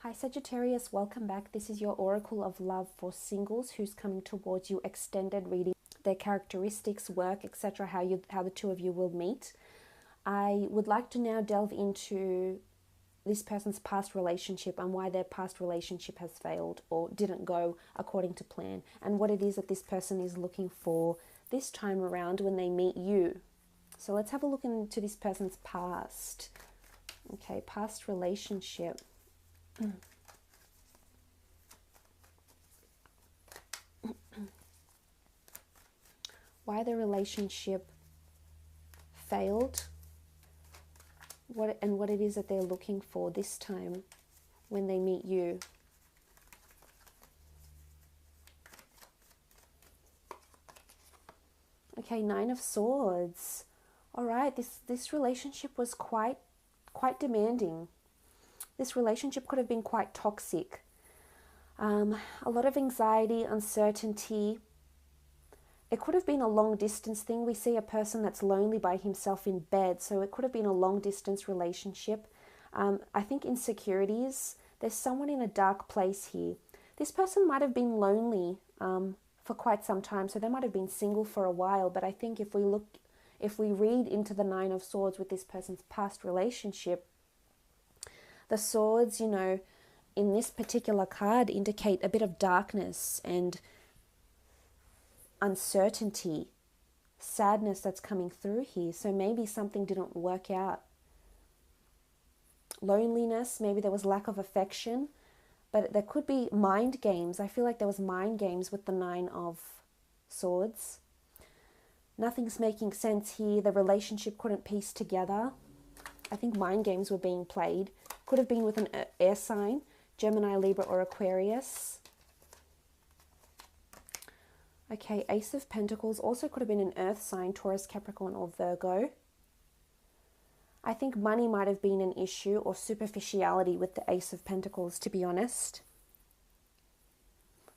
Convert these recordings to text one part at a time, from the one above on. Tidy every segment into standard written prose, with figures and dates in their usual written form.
Hi Sagittarius, welcome back. This is your Oracle of Love for singles who's coming towards you, extended reading, their characteristics, work, etc., how the two of you will meet. I would like to now delve into this person's past relationship and why their past relationship has failed or didn't go according to plan, and what it is that this person is looking for this time around when they meet you. So let's have a look into this person's past. Okay, past relationship. Why the relationship failed, what it is that they're looking for this time when they meet you. Okay, Nine of Swords. All right, this relationship was quite demanding. This relationship could have been quite toxic. A lot of anxiety, uncertainty. It could have been a long distance thing. We see a person that's lonely by himself in bed, so it could have been a long distance relationship. I think insecurities. There's someone in a dark place here. This person might have been lonely for quite some time, so they might have been single for a while, but I think if we read into the Nine of Swords with this person's past relationship, the swords, in this particular card indicate a bit of darkness and uncertainty, sadness that's coming through here. So maybe something didn't work out. Loneliness, maybe there was lack of affection, but there could be mind games. I feel like there was mind games with the Nine of Swords. Nothing's making sense here. The relationship couldn't piece together. I think mind games were being played. Could have been with an air sign, Gemini, Libra, or Aquarius. Okay, Ace of Pentacles also could have been an earth sign, Taurus, Capricorn, or Virgo. I think money might have been an issue, or superficiality with the Ace of Pentacles, to be honest.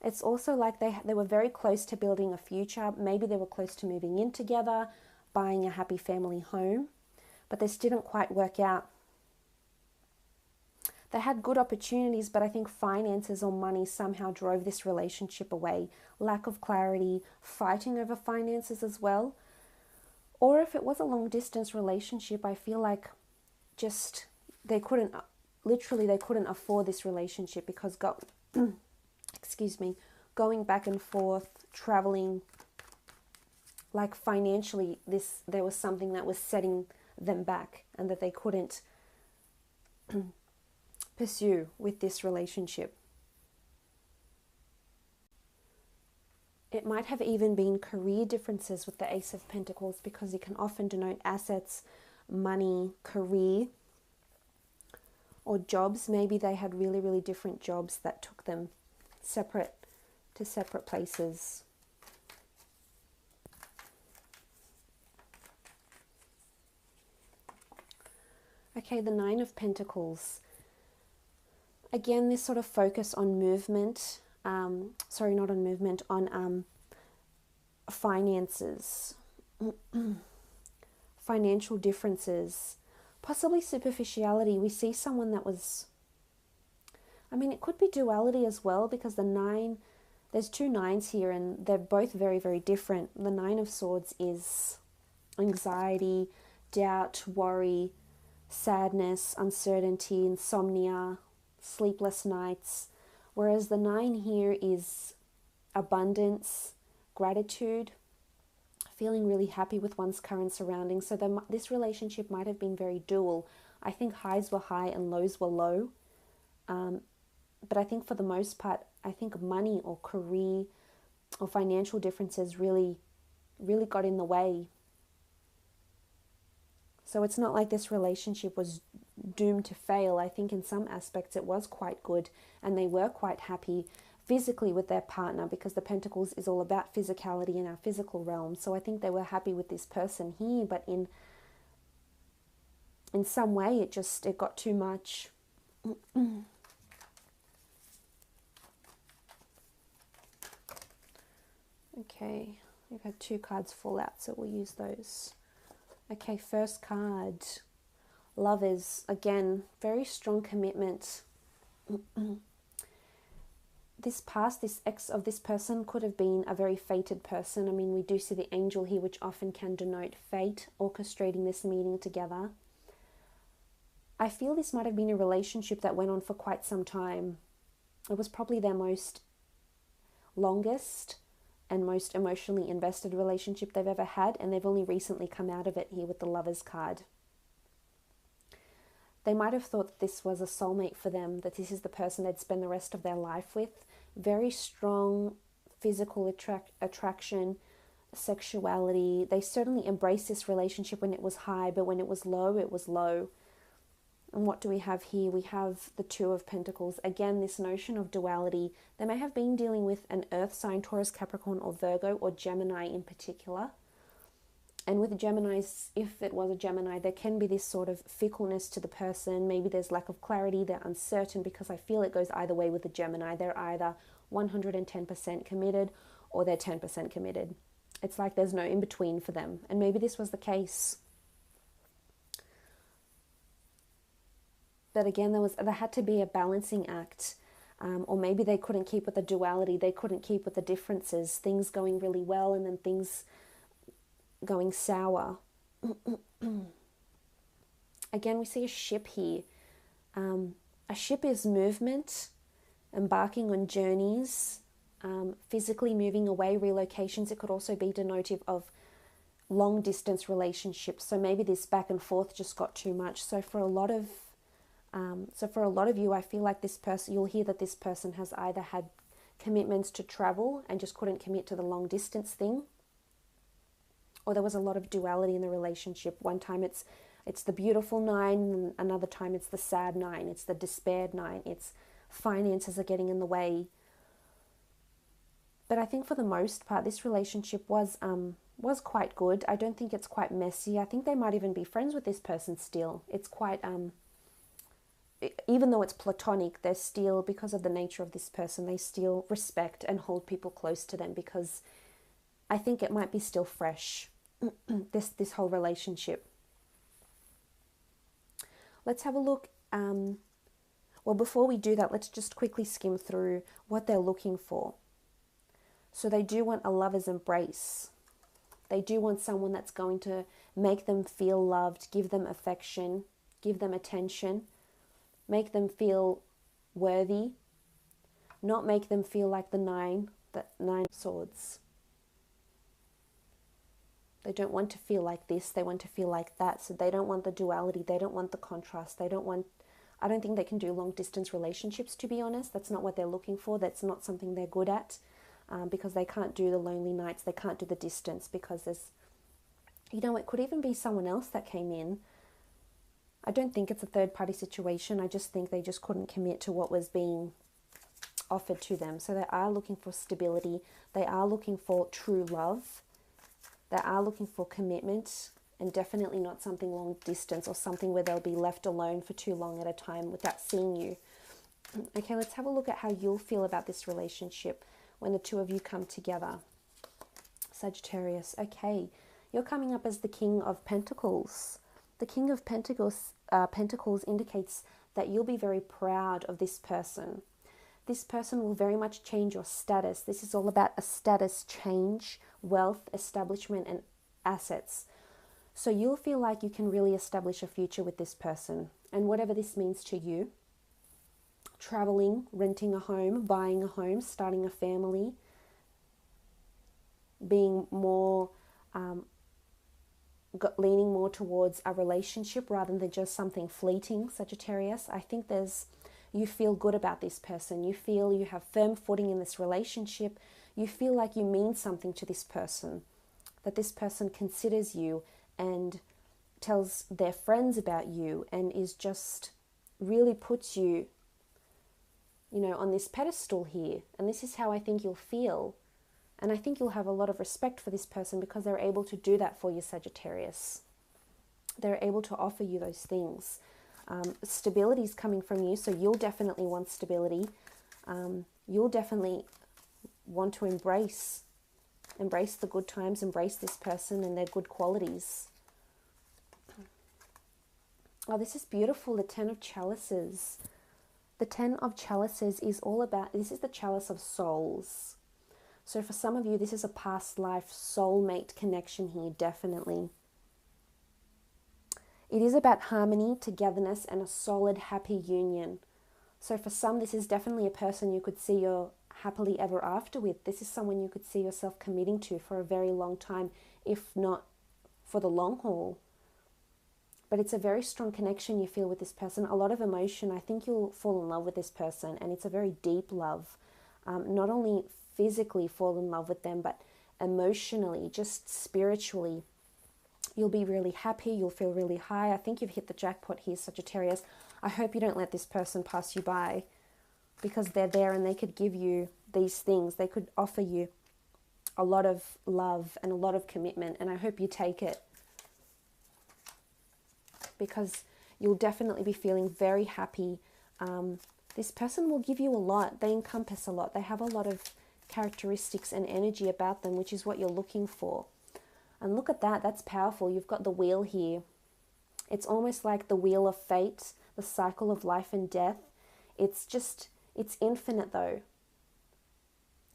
It's also like they were very close to building a future. Maybe they were close to moving in together, buying a happy family home, but this didn't quite work out. They had good opportunities, but I think finances or money somehow drove this relationship away. Lack of clarity, fighting over finances as well. Or if it was a long distance relationship, I feel like just they couldn't afford this relationship because going back and forth, traveling, like financially, there was something that was setting them back and that they couldn't pursue with this relationship. It might have even been career differences with the Ace of Pentacles, because it can often denote assets, money, career, or jobs. Maybe they had really, really different jobs that took them separate places. Okay, the Nine of Pentacles. Again, this sort of focus on movement, on finances, financial differences, possibly superficiality. We see someone that was, it could be duality as well, because there's two nines here and they're both very, very different. The Nine of Swords is anxiety, doubt, worry, sadness, uncertainty, insomnia, sleepless nights, whereas the Nine here is abundance, gratitude, feeling really happy with one's current surroundings. So this relationship might have been very dual. I think highs were high and lows were low, but I think for the most part, I think money or career or financial differences really, really got in the way. So it's not like this relationship was doomed to fail. I think in some aspects it was quite good and they were quite happy physically with their partner, because the Pentacles is all about physicality in our physical realm. So I think they were happy with this person here, but in some way it got too much. Okay, we've had two cards fall out, so we'll use those. Okay, first card, Lovers. Again, very strong commitment. This past, this ex of this person could have been a very fated person. I mean, we do see the angel here, which often can denote fate, orchestrating this meeting together. I feel this might have been a relationship that went on for quite some time. It was probably their most longest and most emotionally invested relationship they've ever had, and they've only recently come out of it here with the Lovers card. They might have thought that this was a soulmate for them, that this is the person they'd spend the rest of their life with. Very strong physical attraction, sexuality. They certainly embraced this relationship when it was high, but when it was low, it was low. And what do we have here? We have the Two of Pentacles. Again, this notion of duality. They may have been dealing with an earth sign, Taurus, Capricorn, or Virgo, or Gemini in particular. And with Geminis, if it was a Gemini, there can be this sort of fickleness to the person. Maybe there's lack of clarity, they're uncertain, because I feel it goes either way with the Gemini. They're either 110% committed or they're 10% committed. It's like there's no in-between for them. And maybe this was the case. But again, there had to be a balancing act. Or maybe they couldn't keep with the duality. They couldn't keep with the differences. Things going really well and then things going sour. Again, we see a ship here. A ship is movement, embarking on journeys, physically moving away, relocations. It could also be denotive of long distance relationships. So maybe this back and forth just got too much. So for a lot of you, I feel like this person, you'll hear that this person has either had commitments to travel and just couldn't commit to the long distance thing, or there was a lot of duality in the relationship. One time it's the beautiful 9, and another time it's the sad 9, it's the despaired 9, it's finances are getting in the way. But I think for the most part, this relationship was quite good. I don't think it's quite messy. I think they might even be friends with this person still. It's quite, even though it's platonic, they're still, because of the nature of this person, they still respect and hold people close to them, because I think it might be still fresh. This whole relationship. Let's have a look. Well, before we do that, let's just quickly skim through what they're looking for. So they do want a lover's embrace. They do want someone that's going to make them feel loved, give them affection, give them attention, make them feel worthy, not make them feel like the 9 of Swords. They don't want to feel like this, they want to feel like that. So they don't want the duality, they don't want the contrast, I don't think they can do long distance relationships, to be honest. That's not what they're looking for, that's not something they're good at, because they can't do the lonely nights, they can't do the distance, because there's, it could even be someone else that came in. I don't think it's a third party situation, I just think they just couldn't commit to what was being offered to them. So they are looking for stability, they are looking for true love, they are looking for commitment, and definitely not something long distance or something where they'll be left alone for too long at a time without seeing you. Okay, let's have a look at how you'll feel about this relationship when the two of you come together. Sagittarius. Okay, you're coming up as the King of Pentacles. The King of Pentacles indicates that you'll be very proud of this person. This person will very much change your status. This is all about a status change, wealth, establishment, and assets. So you'll feel like you can really establish a future with this person. And whatever this means to you, traveling, renting a home, buying a home, starting a family, being more, leaning more towards a relationship rather than just something fleeting, Sagittarius. I think you feel good about this person. You feel you have firm footing in this relationship. You feel like you mean something to this person, that this person considers you and tells their friends about you and is just really puts you, on this pedestal here. And this is how I think you'll feel. And I think you'll have a lot of respect for this person because they're able to do that for you, Sagittarius. They're able to offer you those things. Stability is coming from you, so you'll definitely want stability. You'll definitely want to embrace the good times, embrace this person and their good qualities. Oh, this is beautiful, the 10 of Chalices. The The 10 of Chalices is all about, this is the chalice of souls. So for some of you, this is a past life soulmate connection here, definitely. It is about harmony, togetherness, and a solid, happy union. So for some, this is definitely a person you could see your happily ever after with. This is someone you could see yourself committing to for a very long time, if not for the long haul. But it's a very strong connection you feel with this person, a lot of emotion. I think you'll fall in love with this person, and it's a very deep love. Not only physically fall in love with them, but emotionally, just spiritually. You'll be really happy, you'll feel really high. I think you've hit the jackpot here, Sagittarius. I hope you don't let this person pass you by, because they're there and they could give you these things. They could offer you a lot of love and a lot of commitment, and I hope you take it, because you'll definitely be feeling very happy. This person will give you a lot. They encompass a lot. They have a lot of characteristics and energy about them, which is what you're looking for. And look at that. That's powerful. You've got the wheel here. It's almost like the wheel of fate, the cycle of life and death. It's infinite though.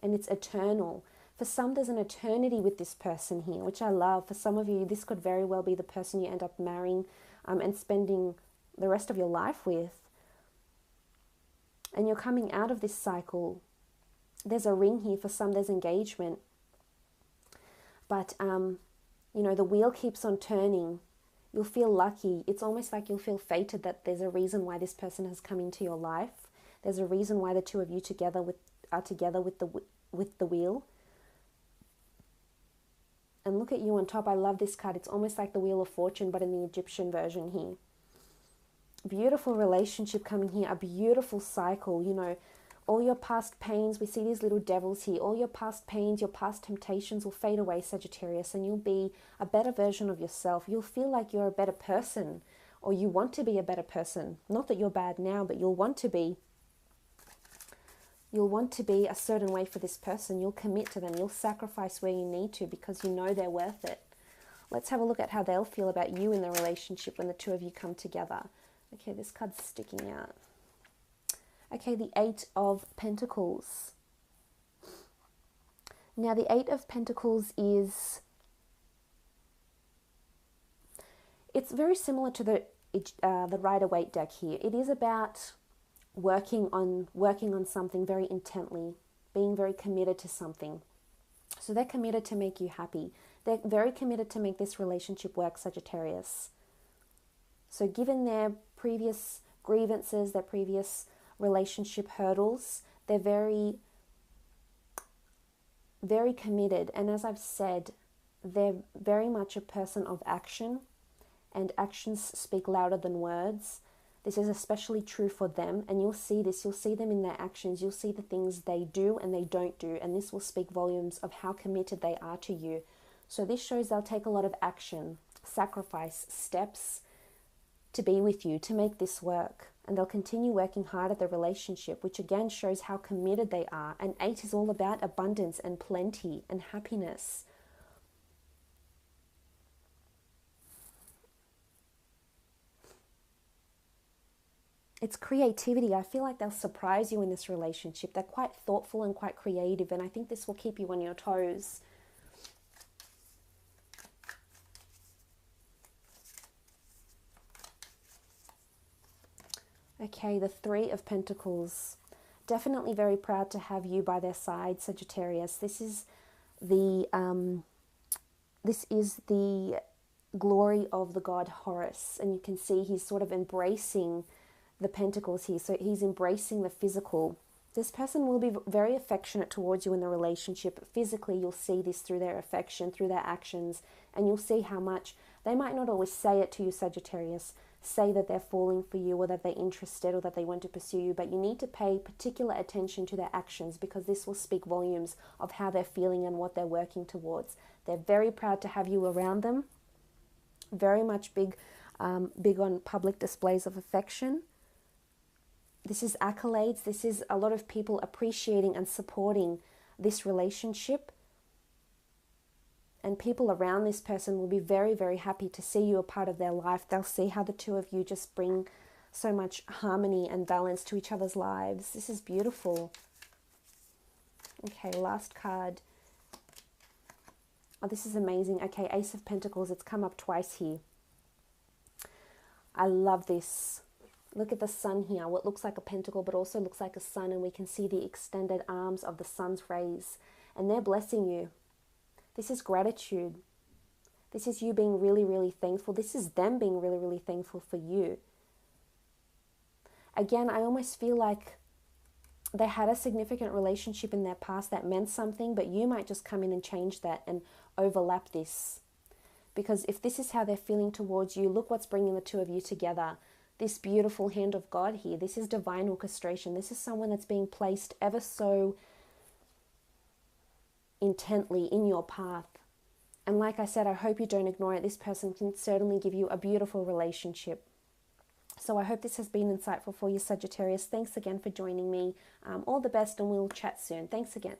And it's eternal. For some, there's an eternity with this person here, which I love. For some of you, this could very well be the person you end up marrying and spending the rest of your life with. And you're coming out of this cycle. There's a ring here. For some, there's engagement. But, you know, the wheel keeps on turning. You'll feel lucky. It's almost like you'll feel fated that there's a reason why this person has come into your life. There's a reason why the two of you are together with the wheel. And look at you on top. I love this card. It's almost like the Wheel of Fortune, but in the Egyptian version here. Beautiful relationship coming here. A beautiful cycle. You know, all your past pains. We see these little devils here. All your past pains, your past temptations will fade away, Sagittarius. And you'll be a better version of yourself. You'll feel like you're a better person. Or you want to be a better person. Not that you're bad now, but you'll want to be. You'll want to be a certain way for this person. You'll commit to them. You'll sacrifice where you need to because you know they're worth it. Let's have a look at how they'll feel about you in the relationship when the two of you come together. Okay, this card's sticking out. Okay, the 8 of Pentacles. Now, the 8 of Pentacles is... It's very similar to the Rider-Waite deck here. It is about working on something very intently, being very committed to something. So they're committed to make you happy. They're very committed to make this relationship work, Sagittarius. So given their previous grievances, their previous relationship hurdles, they're very, very committed. And as I've said, they're very much a person of action, and actions speak louder than words. This is especially true for them, and you'll see this. You'll see them in their actions. You'll see the things they do and they don't do, and this will speak volumes of how committed they are to you. So this shows they'll take a lot of action, sacrifice, steps to be with you, to make this work. And they'll continue working hard at the relationship, which again shows how committed they are. And 8 is all about abundance and plenty and happiness. It's creativity. I feel like they'll surprise you in this relationship. They're quite thoughtful and quite creative, and I think this will keep you on your toes. Okay, the 3 of Pentacles. Definitely very proud to have you by their side, Sagittarius. This is the glory of the god Horus, and you can see he's sort of embracing the pentacles here. So he's embracing the physical. This person will be very affectionate towards you in the relationship. Physically, you'll see this through their affection, through their actions, and you'll see how much they might not always say it to you, Sagittarius, say that they're falling for you or that they're interested or that they want to pursue you, but you need to pay particular attention to their actions, because this will speak volumes of how they're feeling and what they're working towards. They're very proud to have you around them. Very much big on public displays of affection. This is accolades. This is a lot of people appreciating and supporting this relationship. And people around this person will be very, very happy to see you a part of their life. They'll see how the two of you just bring so much harmony and balance to each other's lives. This is beautiful. Okay, last card. Oh, this is amazing. Okay, Ace of Pentacles. It's come up twice here. I love this. Look at the sun here. What looks like a pentacle, but also looks like a sun. And we can see the extended arms of the sun's rays. And they're blessing you. This is gratitude. This is you being really, really thankful. This is them being really, really thankful for you. Again, I almost feel like they had a significant relationship in their past that meant something, but you might just come in and change that and overlap this. Because if this is how they're feeling towards you, look what's bringing the two of you together. This beautiful hand of God here. This is divine orchestration. This is someone that's being placed ever so intently in your path. And like I said, I hope you don't ignore it. This person can certainly give you a beautiful relationship. So I hope this has been insightful for you, Sagittarius. Thanks again for joining me. All the best, and we'll chat soon. Thanks again.